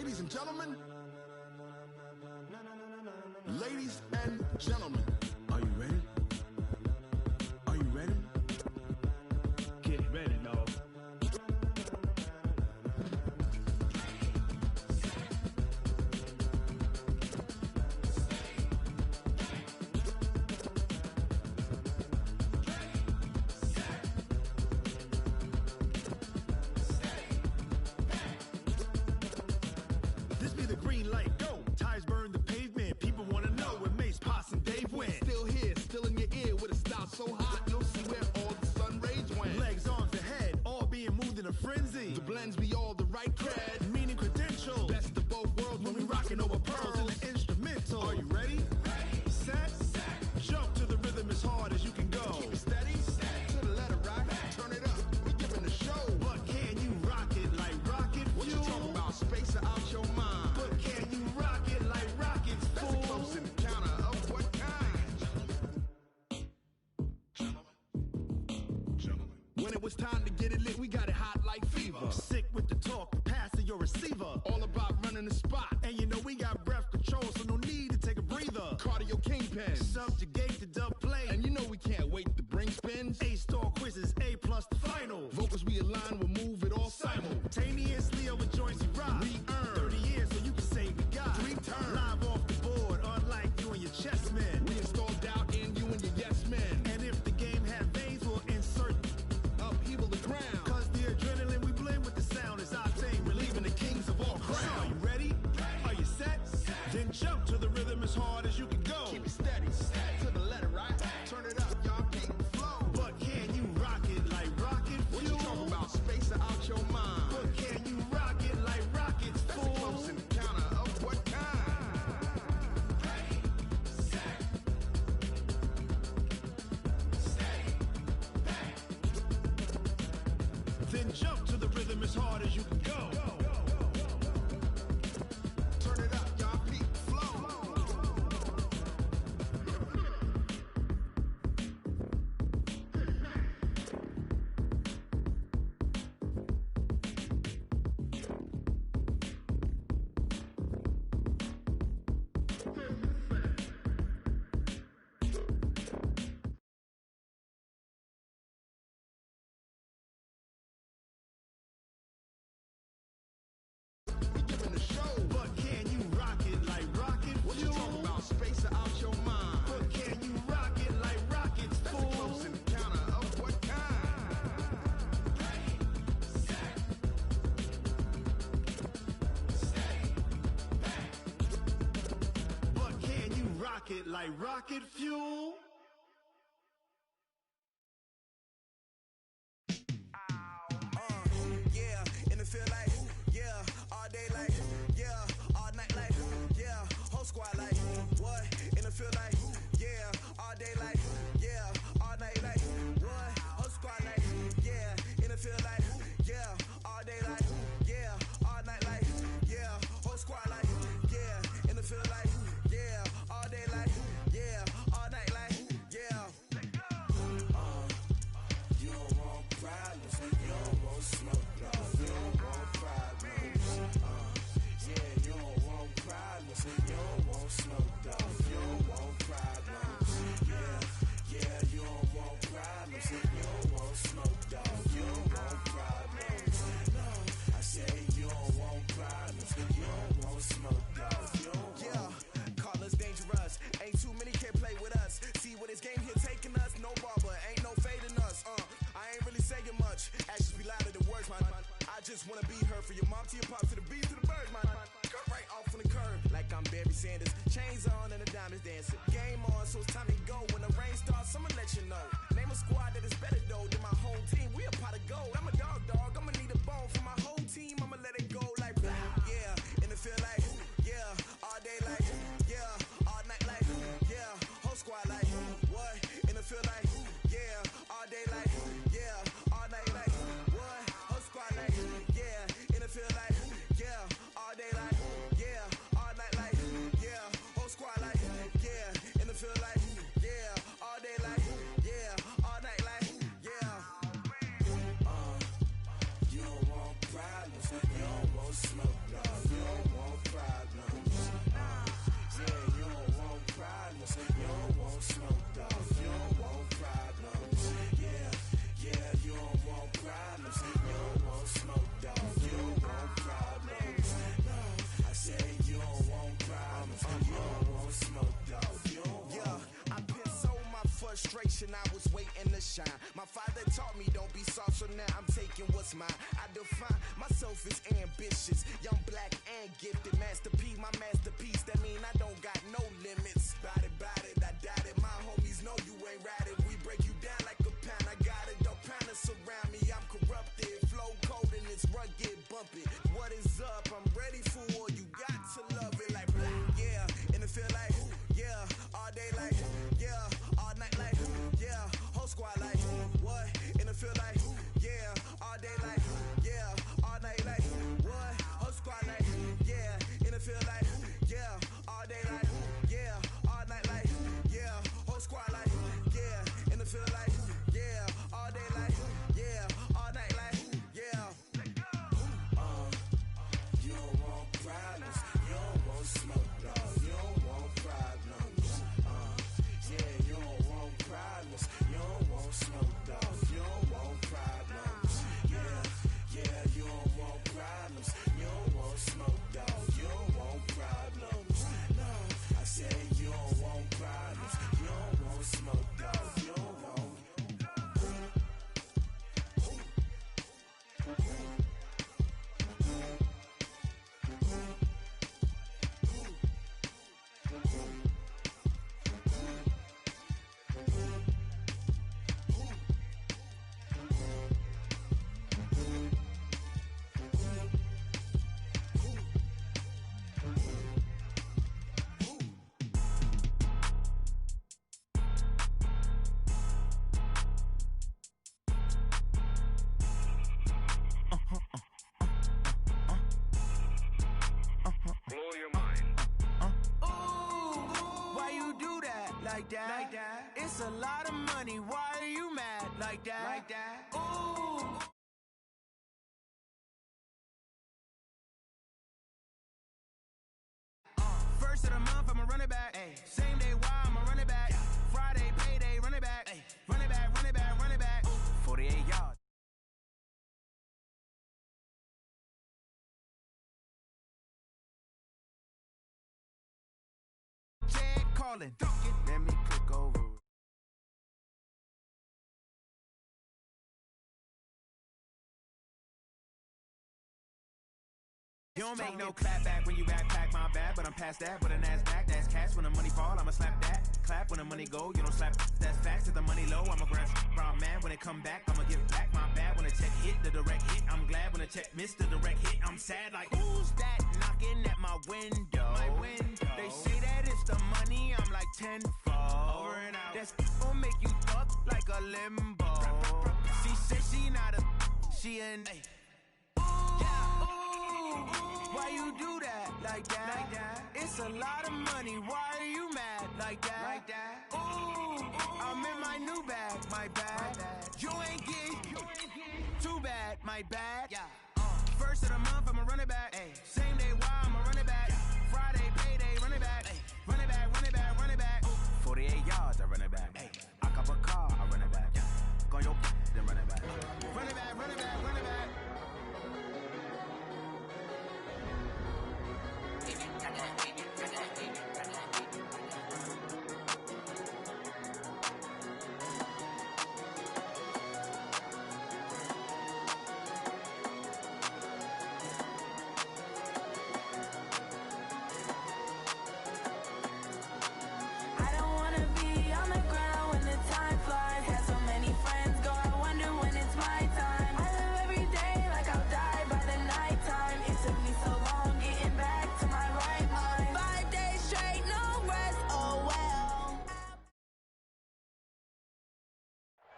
Ladies and gentlemen, ladies and gentlemen, are you ready? Are you ready? Get ready, dog. This be the green light, go. Tires burn the pavement. People wanna know where Mace, Pops, and Dave went. Still here, still in your ear with a style so hot, you'll see where all the sun rays went. Legs, arms, and head, all being moved in a frenzy. The blends be all the right cred, Meaning credentials. best of both worlds When we rockin' over pearls in the instrumental. Are you ready? Set, jump to the rhythm as hard as you can go. Keep it steady, to the letter right, turn it up, we giving the show. But can you rock it like rocket What you fuel? talking about, space or out your mind? But can you rock it like rockets, That's a close fool? encounter of what kind? When it was time to get it lit, we got it hot like fever. Sick with the talk, passing your receiver. All about running the spot. And you know we got breath control, so no need to take a breather. Cardio kingpin. Subjugate the dub play. And you know we can't wait to bring spins. A-star quizzes, A plus the final. Vocals we align, we'll move it all Simultaneously over joints we rock. We earn 30 years so you can say we got 3 turns. live off the board, unlike you and your chess men. We install doubt in you and your yes men. And if the game had veins, we'll insert. Upheaval the ground. Cause the adrenaline we blend with the sound is our thing, relieving the kings of all Crown. So are you ready? Are you set? Then jump to the rhythm as hard as you can go. Keep it steady, to the letter right. Turn it up, y'all keep the flow. But can you rock it like rocket fuel? What you talking about, space or out your mind? But can you rock it like rockets, That's a fool? close encounter of what kind? Then jump to the rhythm as hard as you can go. Turn it up, y'all keep the flow. We giving the show. But can you rock it like rocket What you fuel? talking about, space or out your mind? But can you rock it like rockets, That's a fool? close encounter of what kind? But can you rock it like rocket fuel? Yeah, and it feel like, yeah, all day like, yeah, all night like, yeah, whole squad like, what? And it feel like, yeah, all day like, yeah, all night like, what? Whole squad like, yeah, and it feel like, yeah, all day like, yeah, all night like, yeah, whole squad like, yeah, and it feel like, yeah, all day like, yeah, all night like, yeah. You don't want problems, you don't want smoke, dog. You don't want problems. Yeah, you don't want problems, you don't want smoke, dog. You don't want problems. Yeah, yeah, you don't want problems, you don't want smoke, dog. You don't want problems. No, I say you don't want problems, you don't want smoke, dog. You don't yeah, call us dangerous. Ain't too many can play with us. See what this game here taking us. No barber, ain't no fading us. I ain't really saying much. Actions be louder than words, man. I just wanna be heard. For your mom to your pop to the beat to the birds, man. Cut right off on the curb like I'm Barry Sanders. Chains on and the diamonds dancing. Game on, so it's time to go. When the rain starts, I'ma let you know. Name a squad that is better though than my whole team. We a pot of gold. I'm a dog. I'ma need a bone for my whole team. I'ma let it go like blah. Yeah, and it feel like yeah, all day like yeah, all night like yeah, whole squad like what? And it feel like yeah, all day like yeah, all night like what? Whole squad like yeah, and it feel like yeah, all day like yeah, all night like yeah, whole squad like yeah, and it feel like yeah, all day like yeah, all night like yeah. generation, I was waiting to shine. My father taught me don't be soft, so now I'm taking what's mine. I define myself as ambitious, young, black, and gifted. Master P, my masterpiece, that mean I don't got no limits. Bout it, I doubt it. My homies know you ain't ratted. We break you down like a pound. I got it, don't pound to surround me. I'm corrupted, flow cold and it's rugged, bump it. What is up? I'm ready for war. You got to love it like black, yeah. And it feel like, yeah. All day like, yeah. All night like, yeah. Whole squad like, what? And it feel like, yeah. All day like, yeah. All night like, what? Whole squad like, yeah. And it feel like, yeah. All day like, yeah. All night like, yeah. Whole squad like, yeah. And it feel like, yeah. All day like, yeah. All night like, yeah. You don't want problems. You don't want smoke, dog. You don't want problems. Yeah, you don't want problems. You don't want smoke, dog. You don't want problems. Yeah, you don't want problems. You don't want smoke, dog. You don't want problems. No, I said you don't want problems. You don't want smoke, dog. You don't want. Like that. It's a lot of money. Why are you mad like that? Ooh. First of the month, I'ma run it back. Ay. Same day, why I'ma run it back. Friday, payday, run it back. Ay. Run it back, run it back, run it back. 48 yards. Chad calling. Let me click over. You don't make no clap back when you backpack, my bad, but I'm past that. With a NASDAQ, that's cash. When the money fall, I'ma slap that. Clap when the money go, you don't slap. That's facts. If the money low, I'ma grab. I'm mad when it come back, I'ma give back. My bad when the check hit, the direct hit. I'm glad when the check missed the direct hit. I'm sad like, who's that knocking at my window? My window. They say that it's the money, I'm like tenfold. Over and out. That's gonna make you fuck like a limbo. She said she not a, she an. Why you do that like that? It's a lot of money. Why are you mad like that? Ooh, I'm in my new bag, my bad. You ain't getting too bad, my bad. First of the month, I'ma run it back. Same day, why I'ma run it back. Friday, payday, run it back. Run it back, run it back, run it back. 48 yards, I run it back. I cop a car, I run it back. Go your then run it back. Run it back, run it back, run it back.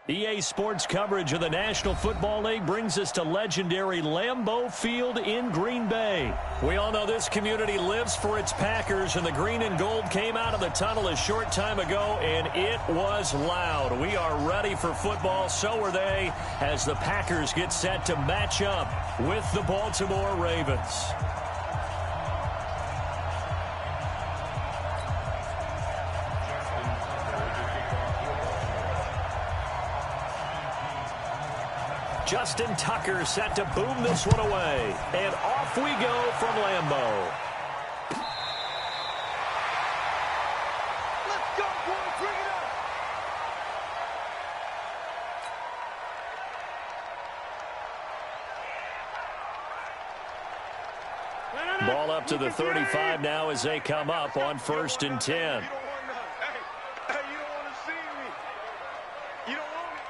EA Sports coverage of the National Football League brings us to legendary Lambeau Field in Green Bay. We all know this community lives for its Packers, and the green and gold came out of the tunnel a short time ago, and it was loud. We are ready for football, so are they, as the Packers get set to match up with the Baltimore Ravens. Justin Tucker set to boom this one away. And off we go from Lambeau. Let's go, boys. Bring it up. Ball up to the 35 now as they come up on 1st and 10. Hey, you don't want to see me. You don't want me.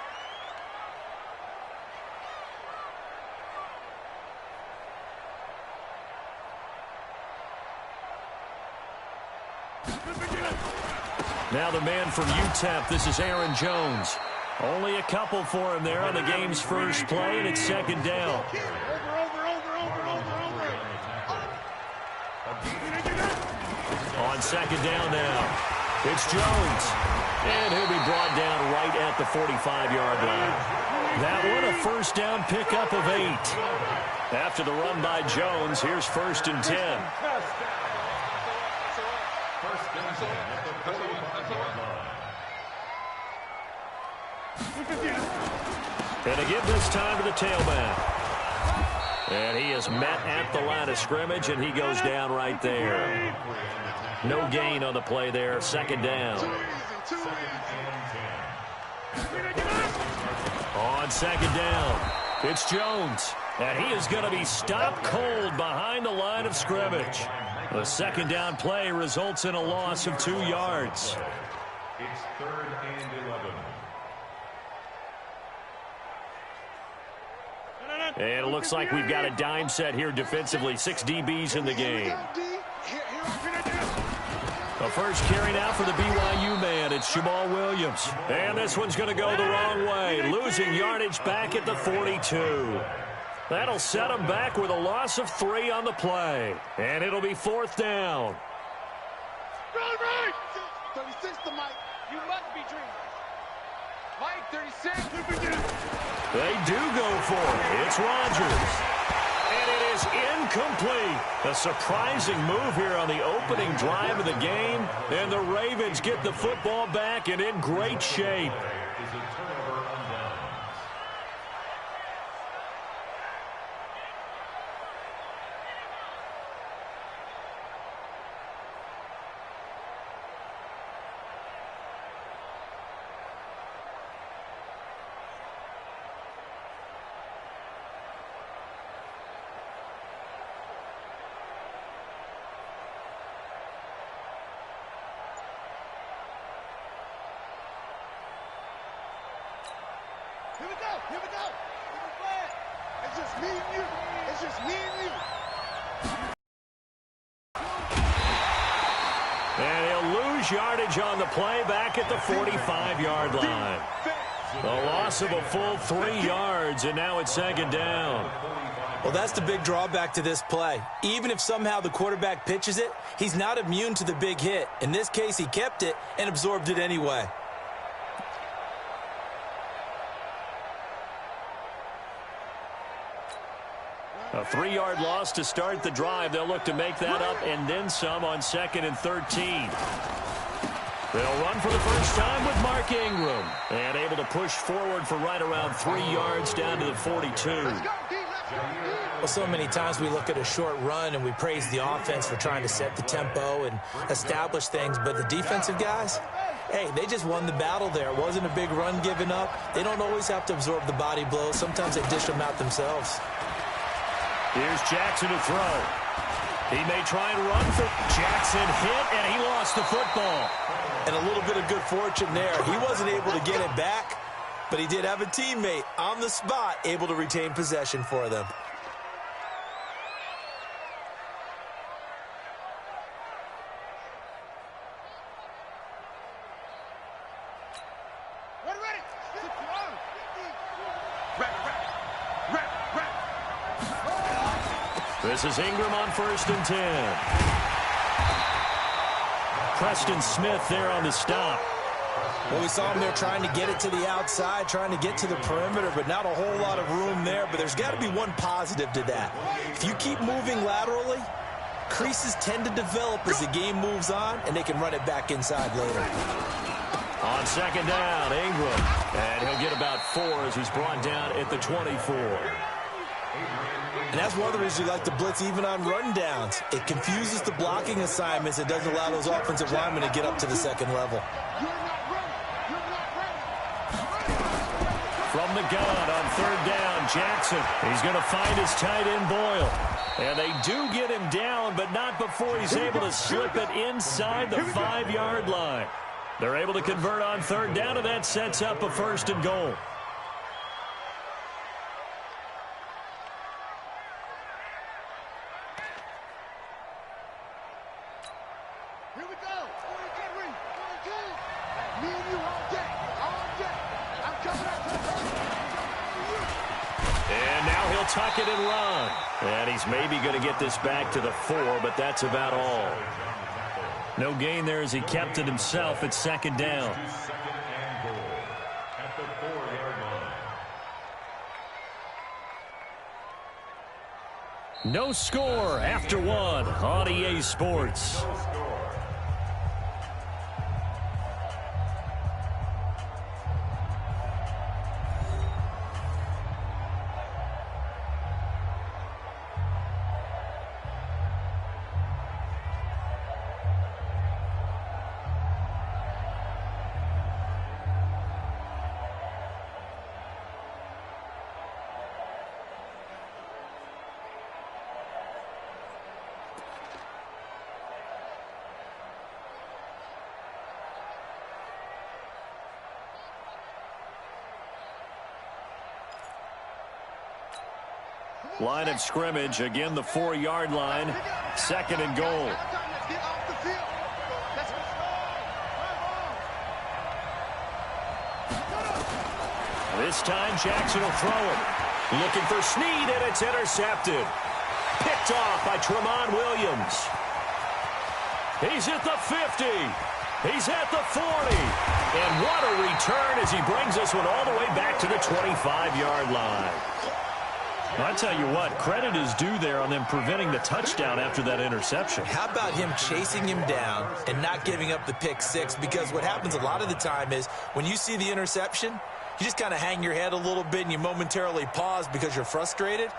Now the man from UTEP, this is Aaron Jones. Only a couple for him there on the game's first play, and it's 2nd down. On 2nd down now, it's Jones. And he'll be brought down right at the 45-yard line. That one a 1st down pickup of 8. After the run by Jones, here's 1st and 10. And a give this time to the tailback. And he is met at the line of scrimmage, and he goes down right there. No gain on the play there, 2nd down. On 2nd down, it's Jones. And he is going to be stopped cold behind the line of scrimmage. The 2nd down play results in a loss of 2 yards. It's 3rd and 11. And it looks like we've got a dime set here defensively. 6 DBs in the game. The first carry now for the BYU man. It's Jamal Williams. And this one's going to go the wrong way. Losing yardage back at the 42. That'll set him back with a loss of 3 on the play. And it'll be 4th down. 36 to Mike. You must be dreaming. Mike, 36. They do go for it. It's Rodgers. And it is incomplete. A surprising move here on the opening drive of the game. And the Ravens get the football back and in great shape. Here we go. Here we go. It's just me and you. It's just me and you. And he'll lose yardage on the play back at the 45-yard line. The loss of a full 3 yards, and now it's 2nd down. Well, that's the big drawback to this play. Even if somehow the quarterback pitches it, he's not immune to the big hit. In this case, he kept it and absorbed it anyway. A 3-yard loss to start the drive. They'll look to make that up and then some on 2nd and 13. They'll run for the first time with Mark Ingram. And able to push forward for right around 3 yards down to the 42. Well, so many times we look at a short run and we praise the offense for trying to set the tempo and establish things. But the defensive guys, hey, they just won the battle there. It wasn't a big run given up. They don't always have to absorb the body blows. Sometimes they dish them out themselves. Here's Jackson to throw. He may try and run for Jackson. Hit, and he lost the football. And a little bit of good fortune there. He wasn't able to get it back, but he did have a teammate on the spot able to retain possession for them. This is Ingram on 1st and 10. Preston Smith there on the stop. Well, we saw him there trying to get it to the outside, trying to get to the perimeter, but not a whole lot of room there. But there's got to be one positive to that. If you keep moving laterally, creases tend to develop as the game moves on, and they can run it back inside later. On 2nd down, Ingram. And he'll get about 4 as he's brought down at the 24. And that's one of the reasons we like to blitz even on run downs. It confuses the blocking assignments. It doesn't allow those offensive linemen to get up to the second level. From the gun on 3rd down, Jackson. He's going to find his tight end, Boyle. And they do get him down, but not before he's able to slip it inside the 5-yard line. They're able to convert on third down, and that sets up a 1st and goal. Here we go. Me and you all day. I'm coming out to the And now he'll tuck it and run. And he's maybe going to get this back to the 4, but that's about all. No gain there as he kept it himself at 2nd down. Second and goal at the 4-yard line. No score after 1 on EA Sports. Line of scrimmage, again the 4-yard line, 2nd and goal. This time Jackson will throw it. Looking for Snead, and it's intercepted. Picked off by Tremont Williams. He's at the 50. He's at the 40. And what a return as he brings this one all the way back to the 25-yard line. I'll tell you what, credit is due there on them preventing the touchdown after that interception. How about him chasing him down and not giving up the pick 6? Because what happens a lot of the time is when you see the interception, you just kind of hang your head a little bit and you momentarily pause because you're frustrated.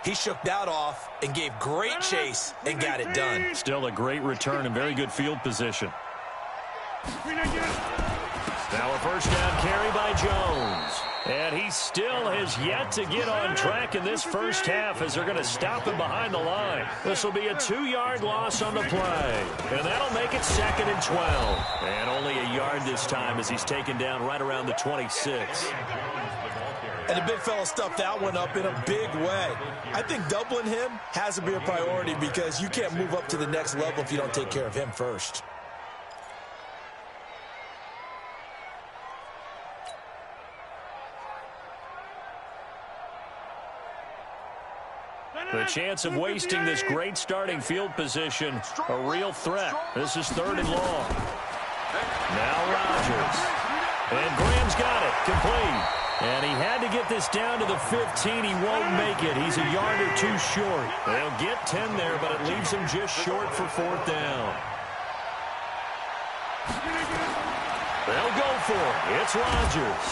He shook that off and gave great chase and got it done. Still a great return and very good field position. Now a 1st down carry by Jones. And he still has yet to get on track in this first half as they're going to stop him behind the line. This will be a 2-yard loss on the play. And that'll make it 2nd and 12. And only a yard this time as he's taken down right around the 26. And the big fella stuffed that one up in a big way. I think doubling him has to be a priority because you can't move up to the next level if you don't take care of him first. The chance of wasting this great starting field position, a real threat. This is 3rd and long. Now Rodgers. And Graham's got it, complete. And he had to get this down to the 15. He won't make it. He's a yard or 2 short. They'll get 10 there, but it leaves him just short for 4th down. They'll go for it. It's Rodgers.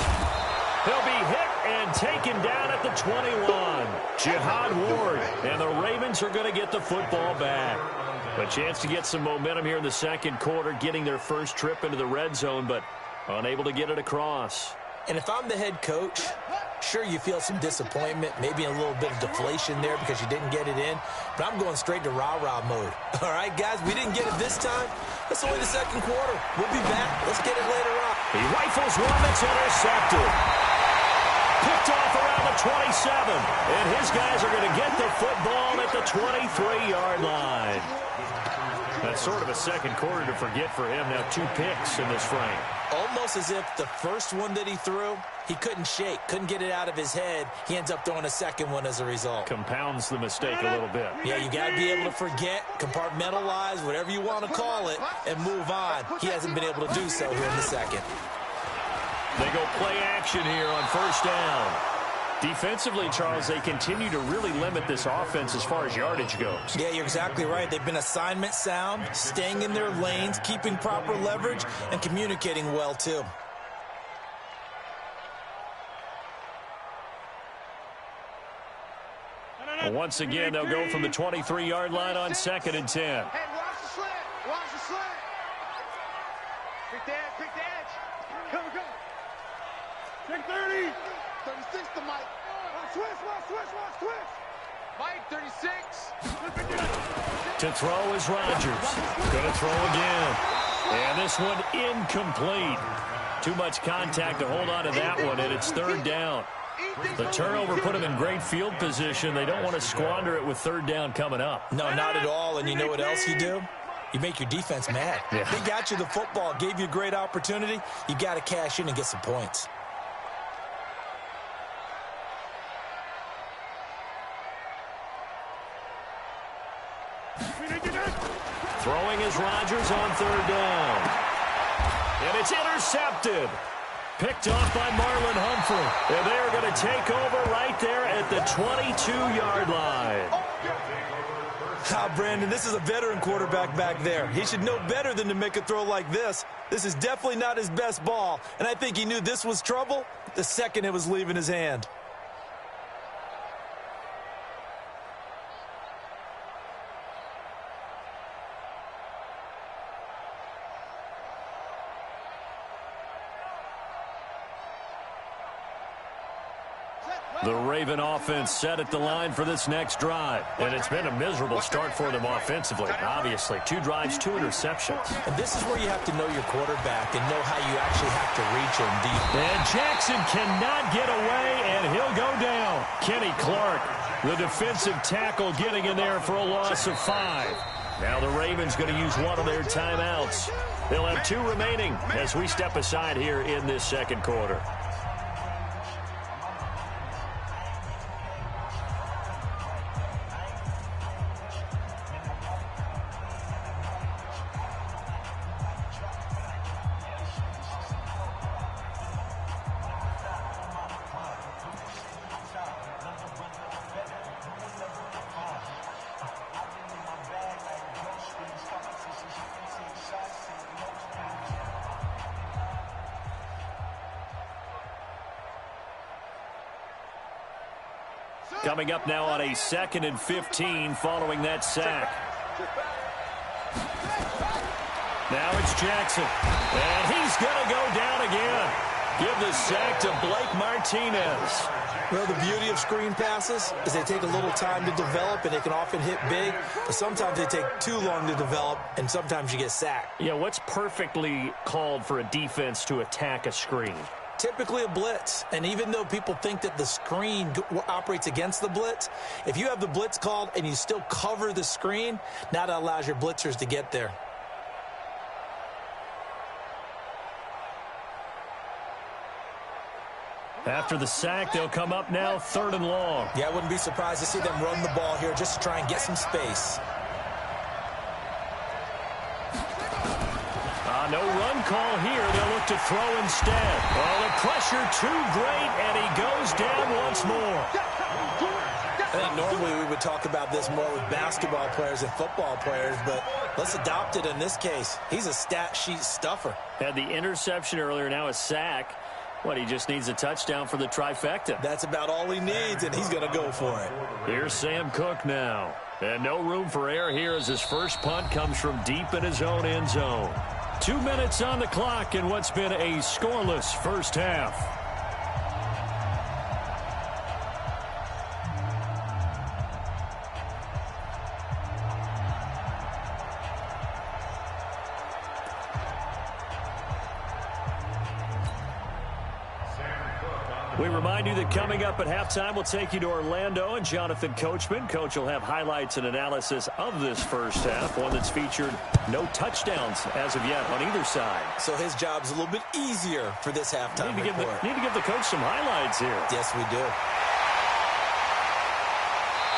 He'll be hit and taken down at the 21. Jihad Ward. And the Ravens are going to get the football back. A chance to get some momentum here in the 2nd quarter, getting their first trip into the red zone, but unable to get it across. And if I'm the head coach, sure, you feel some disappointment, maybe a little bit of deflation there because you didn't get it in, but I'm going straight to rah-rah mode. All right, guys, we didn't get it this time. It's only the 2nd quarter. We'll be back. Let's get it later on. He rifles one that's intercepted. Picked off around the 27. And his guys are going to get the football at the 23-yard line. That's sort of a 2nd quarter to forget for him. Now 2 picks in this frame. Almost as if the first one that he threw, he couldn't shake, couldn't get it out of his head. He ends up throwing a 2nd one as a result. Compounds the mistake a little bit. Yeah, you got to be able to forget, compartmentalize, whatever you want to call it, and move on. He hasn't been able to do so here in the 2nd. They go play action here on 1st down. Defensively, Charles, they continue to really limit this offense as far as yardage goes. Yeah, you're exactly right. They've been assignment sound, staying in their lanes, keeping proper leverage, and communicating well, too. Well, once again, they'll go from the 23-yard line on 2nd and 10. Hey, watch the slant. Watch the slant. Quick the edge. Come. Take 30. 36 to Mike. Mike, 36. To throw is Rodgers. Going to throw again. And this one incomplete. Too much contact to hold on to that one, and it's third down. The turnover put them in great field position. They don't want to squander it with third down coming up. No, not at all. And you know what else you do? You make your defense mad. Yeah. They got you the football, gave you a great opportunity. You got to cash in and get some points. Throwing is Rodgers on third down. And it's intercepted. Picked off by Marlon Humphrey. And they're going to take over right there at the 22-yard line. Brandon, this is a veteran quarterback back there. He should know better than to make a throw like this. This is definitely not his best ball. And I think he knew this was trouble the second it was leaving his hand. The Raven offense set at the line for this next drive. And it's been a miserable start for them offensively. Obviously, 2 drives, 2 interceptions. And this is where you have to know your quarterback and know how you actually have to reach him deep. And Jackson cannot get away, and he'll go down. Kenny Clark, the defensive tackle, getting in there for a loss of 5. Now the Ravens going to use one of their timeouts. They'll have 2 remaining as we step aside here in this second quarter. Coming up now on a 2nd and 15 following that sack. Now it's Jackson. And he's going to go down again. Give the sack to Blake Martinez. Well, the beauty of screen passes is they take a little time to develop, and they can often hit big, but sometimes they take too long to develop, and sometimes you get sacked. Yeah, what's perfectly called for a defense to attack a screen? Typically a blitz, and even though people think that the screen operates against the blitz, if you have the blitz called and you still cover the screen, now that allows your blitzers to get there. After the sack, they'll come up now 3rd and long. Yeah, I wouldn't be surprised to see them run the ball here just to try and get some space. No run call here. They'll look to throw instead. Oh, the pressure too great, and he goes down once more. I think normally we would talk about this more with basketball players and football players, but let's adopt it in this case. He's a stat sheet stuffer. Had the interception earlier, now a sack. What, he just needs a touchdown for the trifecta. That's about all he needs, and he's going to go for it. Here's Sam Cook now. And no room for error here as his first punt comes from deep in his own end zone. 2 minutes on the clock in what's been a scoreless first half. We remind you that coming up at halftime, we'll take you to Orlando and Jonathan Coachman. Coach will have highlights and analysis of this first half, one that's featured no touchdowns as of yet on either side. So his job's a little bit easier for this halftime report. Need to give the coach some highlights here. Yes, we do.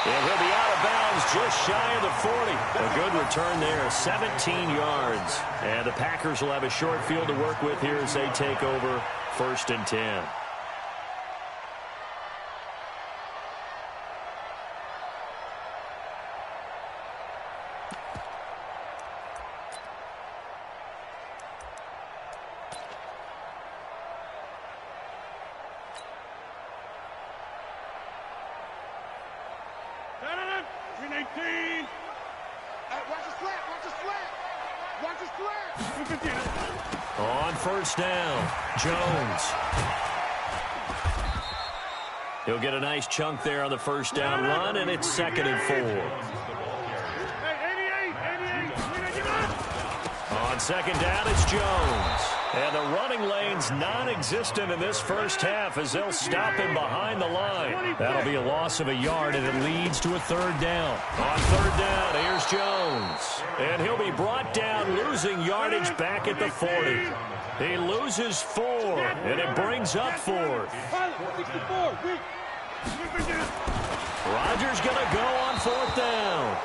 And he'll be out of bounds just shy of the 40. A good return there, 17 yards. And the Packers will have a short field to work with here as they take over 1st and 10. On 1st down, Jones. He'll get a nice chunk there on the first down run, and it's 2nd and 4. On 2nd down, it's Jones. And the running lane's non-existent in this first half as they'll stop him behind the line. That'll be a loss of a yard, and it leads to a 3rd down. On 3rd down, here's Jones. And he'll be brought down, losing yardage back at the 40. He loses 4, and it brings up 4th. Rodgers going to go on 4th down.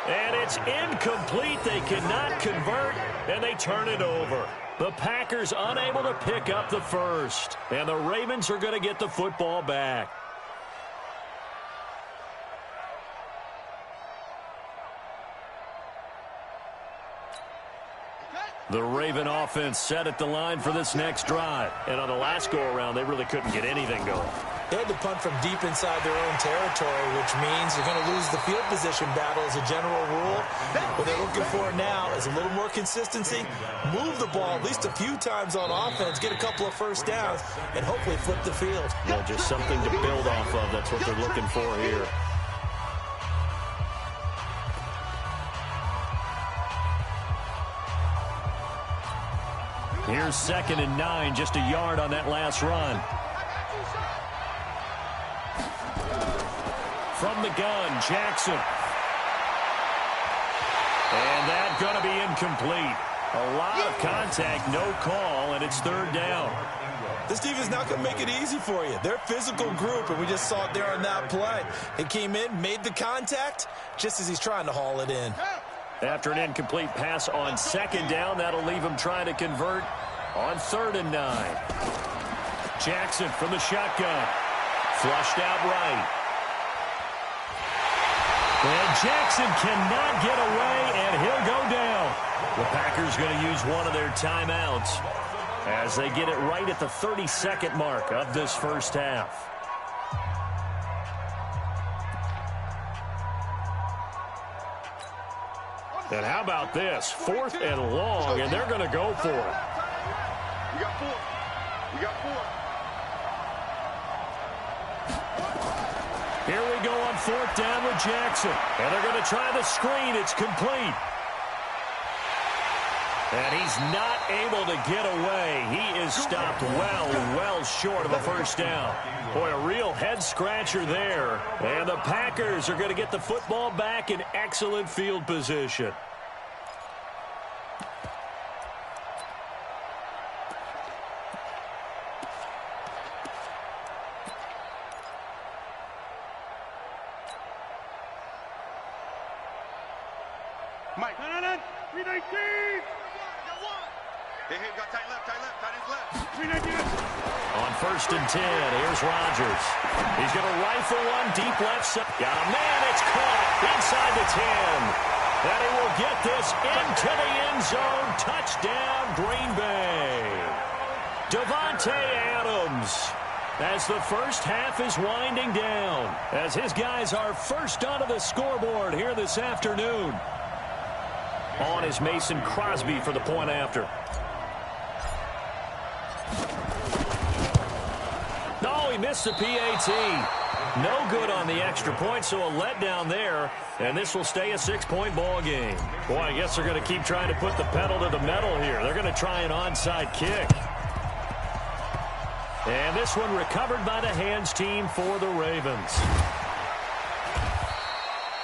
And it's incomplete. They cannot convert, and they turn it over. The Packers unable to pick up the first, and the Ravens are going to get the football back. The Raven offense set at the line for this next drive. And on the last go-around, they really couldn't get anything going. They had to punt from deep inside their own territory, which means you're going to lose the field position battle as a general rule. What they're looking for now is a little more consistency, move the ball at least a few times on offense, get a couple of first downs, and hopefully flip the field. Well, just something to build off of. That's what they're looking for here. Here's 2nd and 9, just a yard on that last run. From the gun, Jackson. And that's going to be incomplete. A lot of contact, no call, and it's 3rd down. This defense is not going to make it easy for you. They're a physical group, and we just saw it there on that play. He came in, made the contact, just as he's trying to haul it in. After an incomplete pass on 2nd down, that'll leave him trying to convert on 3rd and 9. Jackson from the shotgun. Flushed out right. And Jackson cannot get away, and he'll go down. The Packers going to use one of their timeouts as they get it right at the 32nd mark of this first half. And how about this? 4th and long, and they're going to go for it. We got 4. We got 4. Here we go on 4th down with Jackson. And they're going to try the screen. It's complete. And he's not able to get away. He is stopped well short of a first down. Boy, a real head-scratcher there. And the Packers are going to get the football back in excellent field position. Mike. 319. Hey, got tight left, tight his left. 319. On 1st and 10, here's Rodgers. He's going to rifle one deep left side. Got a man, it's caught inside the 10. And he will get this into the end zone. Touchdown, Green Bay. Davante Adams, as the first half is winding down, as his guys are first onto the scoreboard here this afternoon. On is Mason Crosby for the point after. No, he missed the PAT. No good on the extra point, so a letdown there. And this will stay a 6-point ball game. Boy, I guess they're going to keep trying to put the pedal to the metal here. They're going to try an onside kick. And this one recovered by the hands team for the Ravens.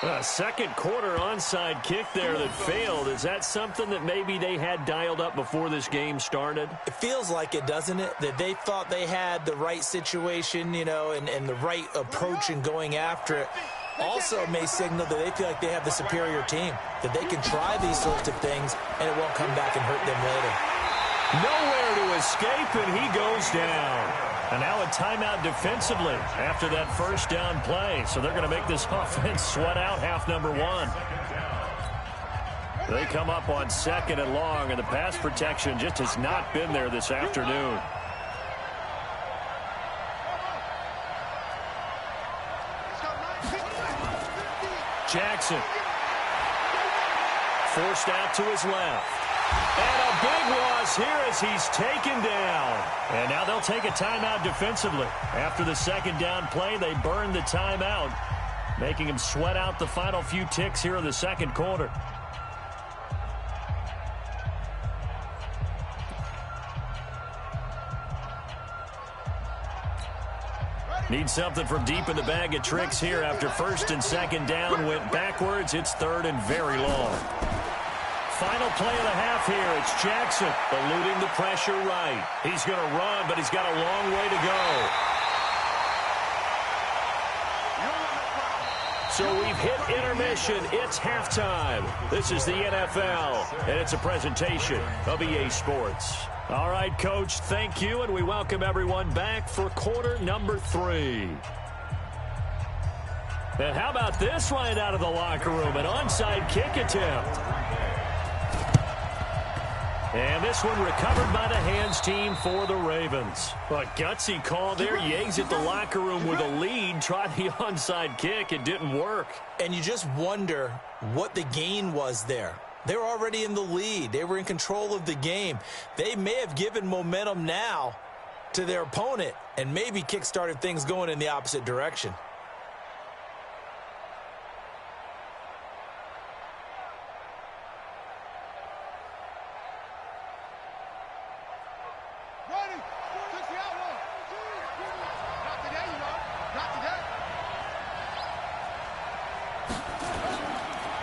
A second quarter onside kick there that failed. Is that something that maybe they had dialed up before this game started? It feels like it, doesn't it? That they thought they had the right situation, you know, and the right approach in going after it. Also may signal that they feel like they have the superior team, that they can try these sorts of things and it won't come back and hurt them later. Nowhere to escape, and he goes down. And now a timeout defensively after that first down play. So they're going to make this offense sweat out half number 1. They come up on 2nd and long, and the pass protection just has not been there this afternoon. Jackson forced out to his left. And a big loss here as he's taken down. And now they'll take a timeout defensively. After the second down play, they burn the timeout, making him sweat out the final few ticks here in the second quarter. Need something from deep in the bag of tricks here after first and second down went backwards. It's third and very long. Final play of the half here. It's Jackson eluding the pressure right. He's going to run, but he's got a long way to go. So we've hit intermission. It's halftime. This is the NFL, and it's a presentation of EA Sports. All right, Coach, thank you, and we welcome everyone back for quarter number 3. And how about this right out of the locker room? An onside kick attempt. And this one recovered by the hands team for the Ravens. A gutsy call there. You exit the locker room with a lead. Tried the onside kick. It didn't work. And you just wonder what the gain was there. They were already in the lead. They were in control of the game. They may have given momentum now to their opponent and maybe kick-started things going in the opposite direction.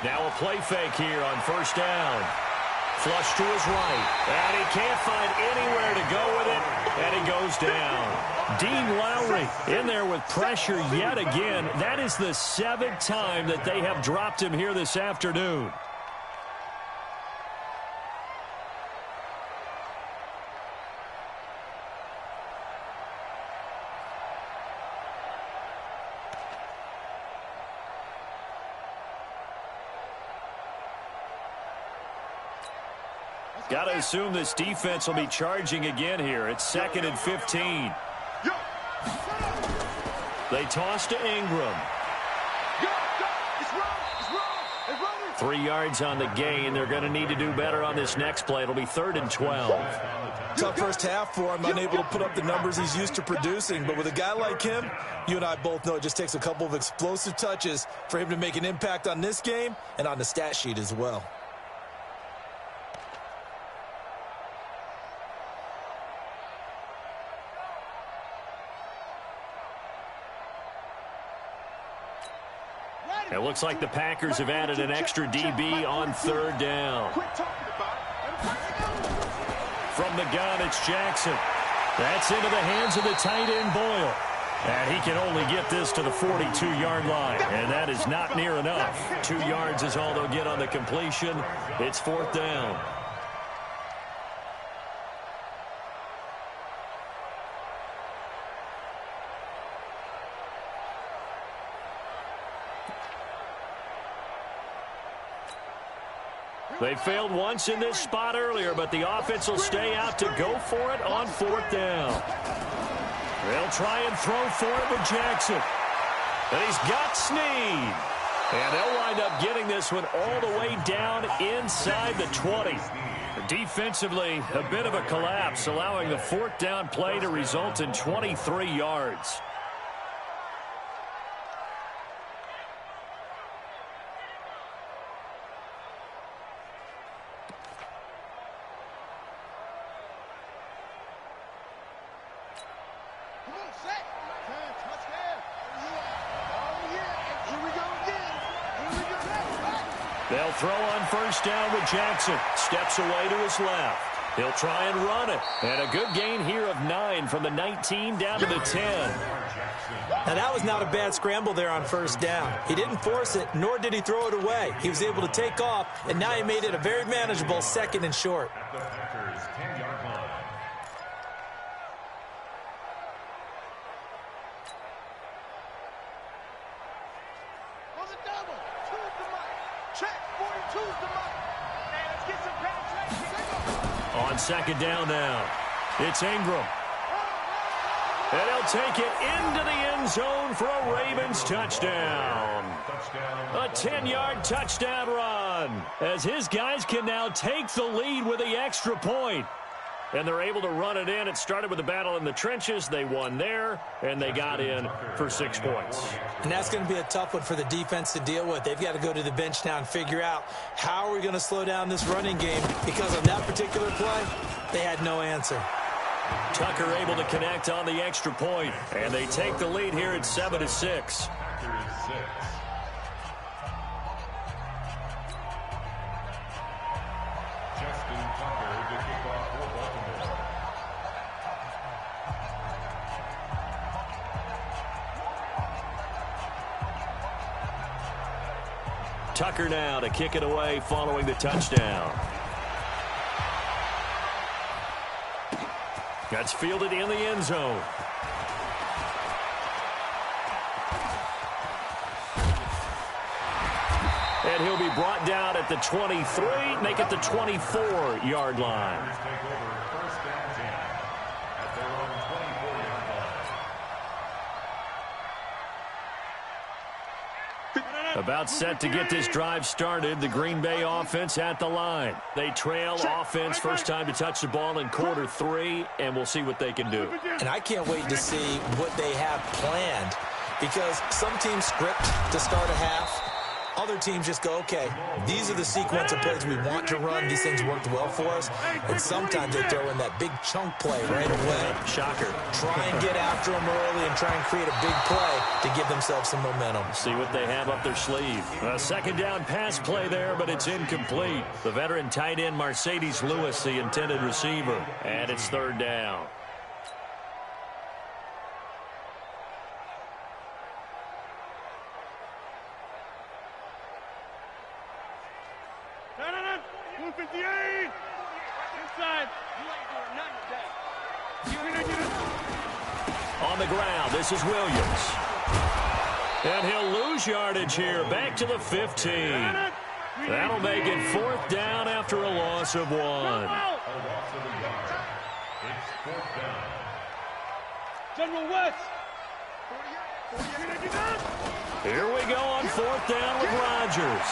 Now a play fake here on first down. Flush to his right. And he can't find anywhere to go with it. And he goes down. Dean Lowry in there with pressure yet again. That is the 7th time that they have dropped him here this afternoon. Got to assume this defense will be charging again here. It's 2nd and 15. They toss to Ingram. 3 yards on the gain. They're going to need to do better on this next play. It'll be 3rd and 12. Tough first half for him, unable to put up the numbers he's used to producing. But with a guy like him, you and I both know it just takes a couple of explosive touches for him to make an impact on this game and on the stat sheet as well. It looks like the Packers have added an extra DB on 3rd down. From the gun, it's Jackson. That's into the hands of the tight end, Boyle. And he can only get this to the 42-yard line. And that is not near enough. 2 yards is all they'll get on the completion. It's 4th down. They failed once in this spot earlier, but the offense will stay out to go for it on 4th down. They'll try and throw for it with Jackson. And he's got Snead. And they'll wind up getting this one all the way down inside the 20. Defensively, a bit of a collapse, allowing the 4th down play to result in 23 yards. They'll throw on 1st down with Jackson. Steps away to his left. He'll try and run it. And a good gain here of 9 from the 19 down to the 10. Now, that was not a bad scramble there on 1st down. He didn't force it, nor did he throw it away. He was able to take off, and now he made it a very manageable 2nd and short. On 2nd down now, it's Ingram. And he'll take it into the end zone for a Ravens touchdown. A 10-yard touchdown run as his guys can now take the lead with the extra point. And they're able to run it in. It started with a battle in the trenches. They won there, and they got in for 6 points. And that's going to be a tough one for the defense to deal with. They've got to go to the bench now and figure out how are we going to slow down this running game, because on that particular play, they had no answer. Tucker able to connect on the extra point, and they take the lead here at 7-6. Tucker now to kick it away following the touchdown. That's fielded in the end zone. And he'll be brought down at the 23, make it the 24-yard line. About set to get this drive started. The Green Bay offense at the line. They trail offense first time to touch the ball in quarter 3, and we'll see what they can do. And I can't wait to see what they have planned, because some teams script to start a half. Other teams just go, okay, these are the sequence of plays we want to run. These things worked well for us. And sometimes they throw in that big chunk play right away. Shocker. Try and get after them early and try and create a big play to give themselves some momentum. See what they have up their sleeve. A second down pass play there, but it's incomplete. The veteran tight end Mercedes Lewis, the intended receiver. And it's third down. On the ground, this is Williams. And he'll lose yardage here, back to the 15. That'll make it fourth down after a loss of 1. General West. Here we go on fourth down with Rodgers.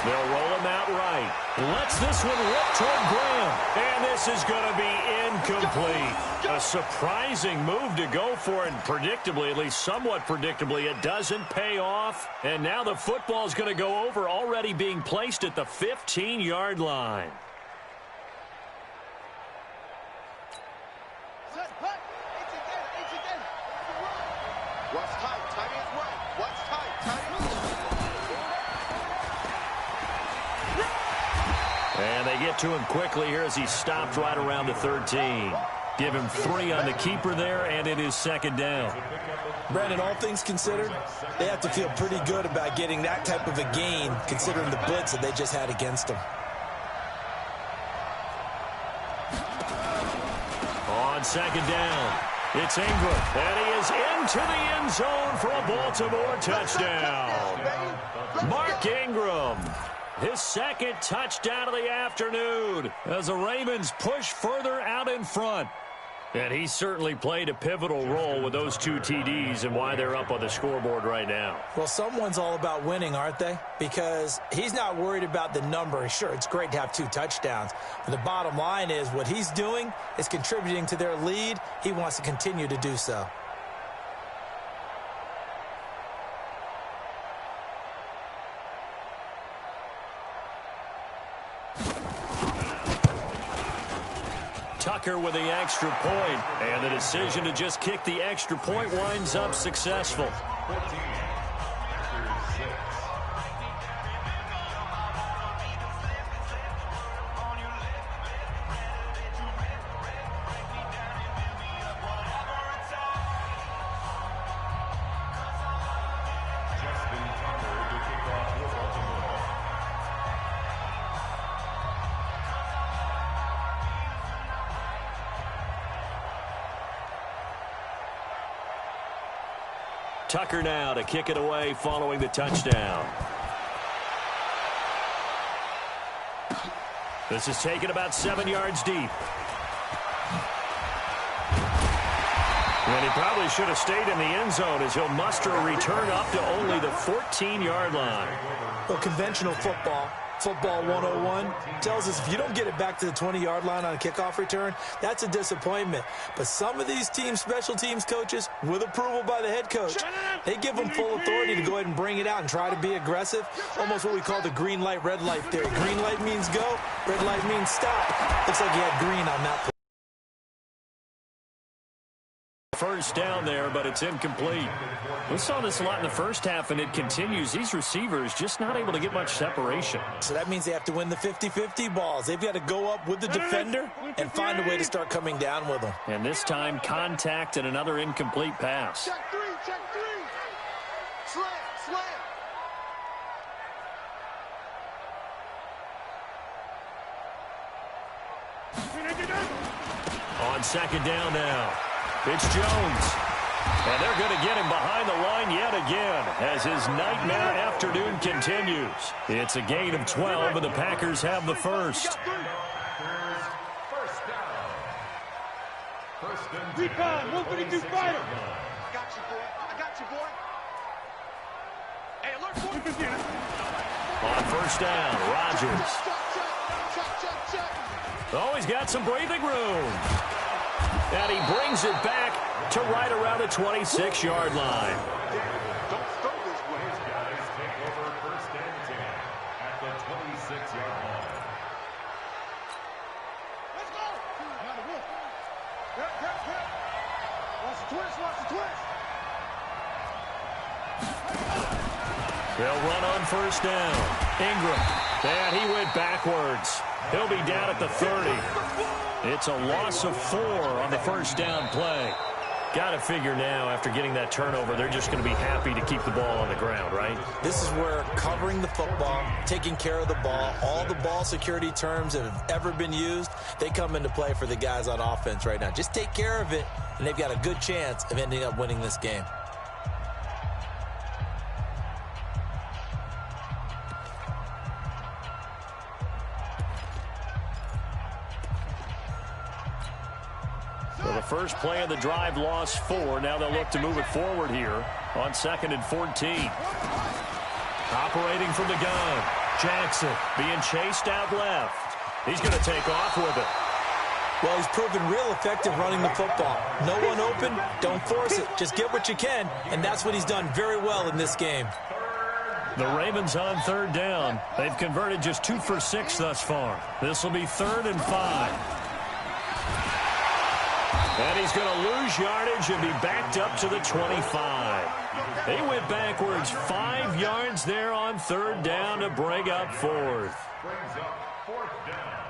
They'll roll him out right. Lets this one rip toward Graham. And this is going to be incomplete. A surprising move to go for it. Predictably, at least somewhat predictably, it doesn't pay off. And now the football's going to go over, already being placed at the 15-yard line. What's tight? Tight is right. What's tight? Tight is And they get to him quickly here as he stopped right around the 13. Give him 3 on the keeper there, and it is second down. Brandon, all things considered, they have to feel pretty good about getting that type of a gain, considering the blitz that they just had against them. On second down, it's Ingram, and he is into the end zone for a Baltimore touchdown. Mark Ingram, his second touchdown of the afternoon as the Ravens push further out in front. And he certainly played a pivotal role with those 2 TDs and why they're up on the scoreboard right now. Well, someone's all about winning, aren't they? Because he's not worried about the number. Sure, it's great to have 2 touchdowns. But the bottom line is what he's doing is contributing to their lead. He wants to continue to do so. Tucker with the extra point, and the decision to just kick the extra point winds up successful. Tucker now to kick it away following the touchdown. This is taken about 7 yards deep. And he probably should have stayed in the end zone as he'll muster a return up to only the 14-yard line. Well, conventional football 101, tells us if you don't get it back to the 20-yard line on a kickoff return, that's a disappointment. But some of these special teams coaches, with approval by the head coach, they give them full authority to go ahead and bring it out and try to be aggressive. Almost what we call the green light, red light theory. Green light means go, red light means stop. Looks like he had green on that play. First down there, but it's incomplete. We saw this a lot in the first half, and it continues. These receivers just not able to get much separation. So that means they have to win the 50-50 balls. They've got to go up with the defender and find a way to start coming down with them. And this time, contact and another incomplete pass. Check three. Slam. On second down now, it's Jones. And they're going to get him behind the line yet again as his nightmare afternoon continues. It's a gain of 12, and the Packers have the first. Recon, 152 fighter. I got you, boy. Hey, alert, boy. On first down, Rodgers. Check. Oh, he's got some breathing room. And he brings it back to right around the 26-yard line. Don't throw this way. His guys take over first and 10 at the 26-yard line. Let's go. Now the whip. Watch the twist. They'll run on first down. Ingram. And he went backwards. He'll be down at the 30. It's a loss of 4 on the first down play. Got to figure now, after getting that turnover, they're just going to be happy to keep the ball on the ground, right? This is where covering the football, taking care of the ball, all the ball security terms that have ever been used, they come into play for the guys on offense right now. Just take care of it, and they've got a good chance of ending up winning this game. So the first play of the drive lost 4. Now they'll look to move it forward here on 2nd and 14. Operating from the gun. Jackson being chased out left. He's going to take off with it. Well, he's proven real effective running the football. No one open, don't force it. Just get what you can, and that's what he's done very well in this game. The Ravens on third down. They've converted just 2 for 6 thus far. This will be 3rd and 5. And he's going to lose yardage and be backed up to the 25. They went backwards 5 yards there on 3rd down to bring up 4th. Brings up 4th down.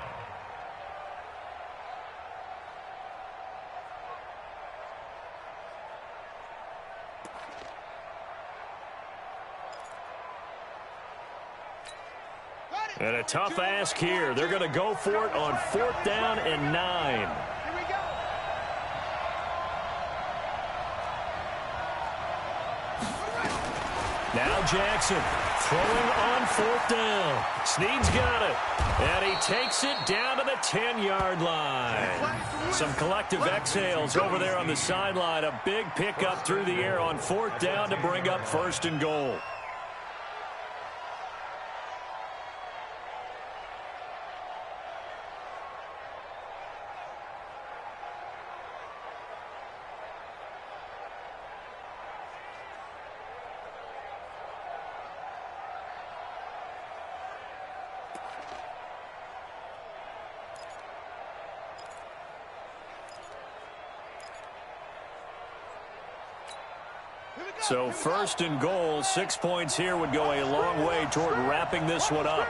And a tough ask here. They're going to go for it on 4th down and 9. Now Jackson throwing on 4th down. Snead's got it. And he takes it down to the 10-yard line. Some collective exhales over there on the sideline. A big pickup through the air on 4th down to bring up 1st and goal. So 1st and goal, 6 points here would go a long way toward wrapping this one up.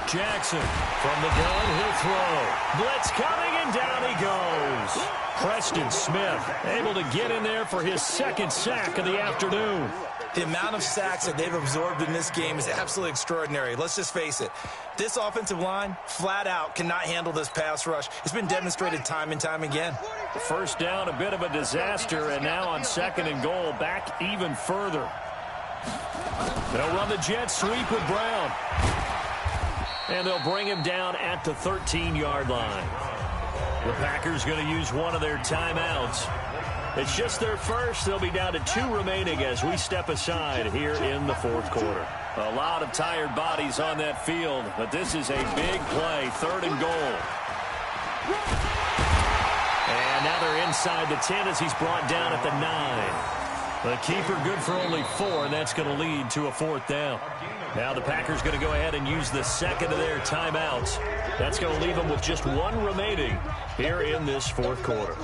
Jackson from the gun, he'll throw. Blitz coming, and down he goes. Preston Smith able to get in there for his 2nd sack of the afternoon. The amount of sacks that they've absorbed in this game is absolutely extraordinary. Let's just face it. This offensive line, flat out, cannot handle this pass rush. It's been demonstrated time and time again. First down, a bit of a disaster, and now on 2nd and goal, back even further. They'll run the jet sweep with Brown. And they'll bring him down at the 13-yard line. The Packers going to use one of their timeouts. It's just their first. They'll be down to 2 remaining as we step aside here in the 4th quarter. A lot of tired bodies on that field, but this is a big play, 3rd and goal. And now they're inside the 10 as he's brought down at the 9. The keeper good for only 4, and that's going to lead to a 4th down. Now the Packers going to go ahead and use the second of their timeouts. That's going to leave them with just 1 remaining here in this 4th quarter.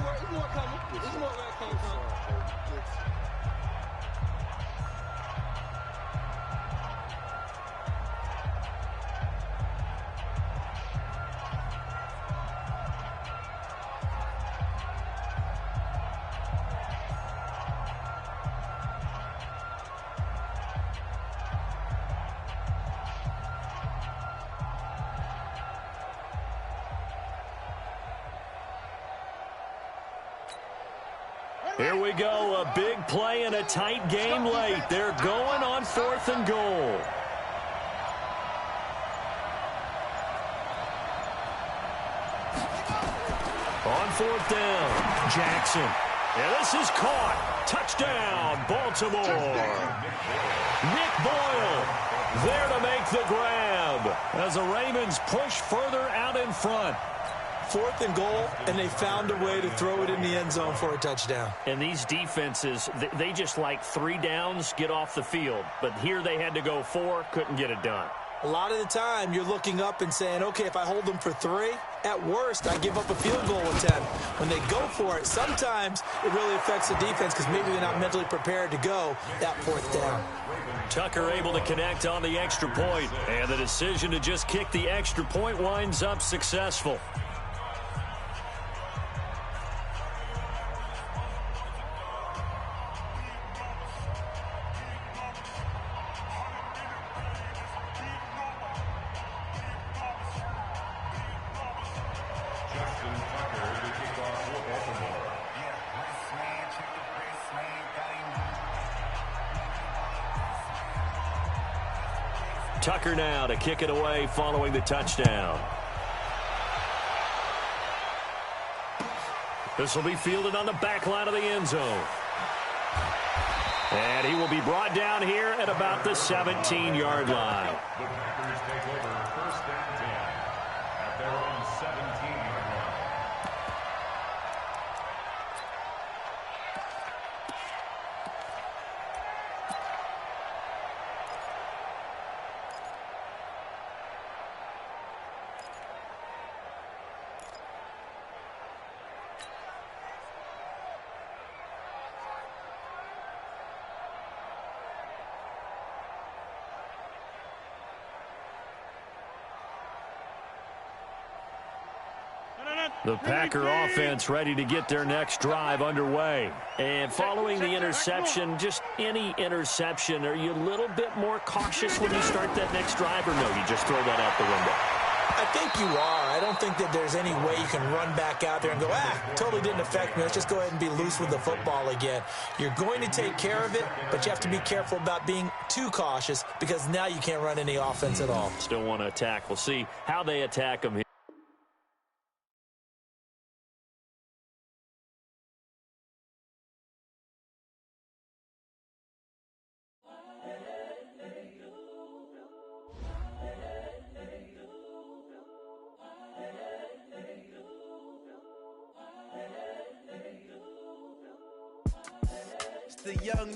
Here we go, a big play in a tight game late. They're going on 4th and goal. On 4th down, Jackson. And this is caught. Touchdown, Baltimore. Nick Boyle there to make the grab as the Ravens push further out in front. 4th and goal, and they found a way to throw it in the end zone for a touchdown. And these defenses, they just like 3 downs, get off the field. But here they had to go 4, couldn't get it done. A lot of the time, you're looking up and saying, okay, if I hold them for 3, at worst, I give up a field goal attempt. When they go for it, sometimes it really affects the defense because maybe they're not mentally prepared to go that 4th down. Tucker able to connect on the extra point, and the decision to just kick the extra point winds up successful. Tucker now to kick it away following the touchdown. This will be fielded on the back line of the end zone. And he will be brought down here at about the 17-yard line. The Packers take over 1st and 10 at their own 17-yard line. The Packer offense ready to get their next drive underway. And following the interception, just any interception, are you a little bit more cautious when you start that next drive, or no, you just throw that out the window? I think you are. I don't think that there's any way you can run back out there and go, totally didn't affect me. Let's just go ahead and be loose with the football again. You're going to take care of it, but you have to be careful about being too cautious because now you can't run any offense at all. Still want to attack. We'll see how they attack them here. The young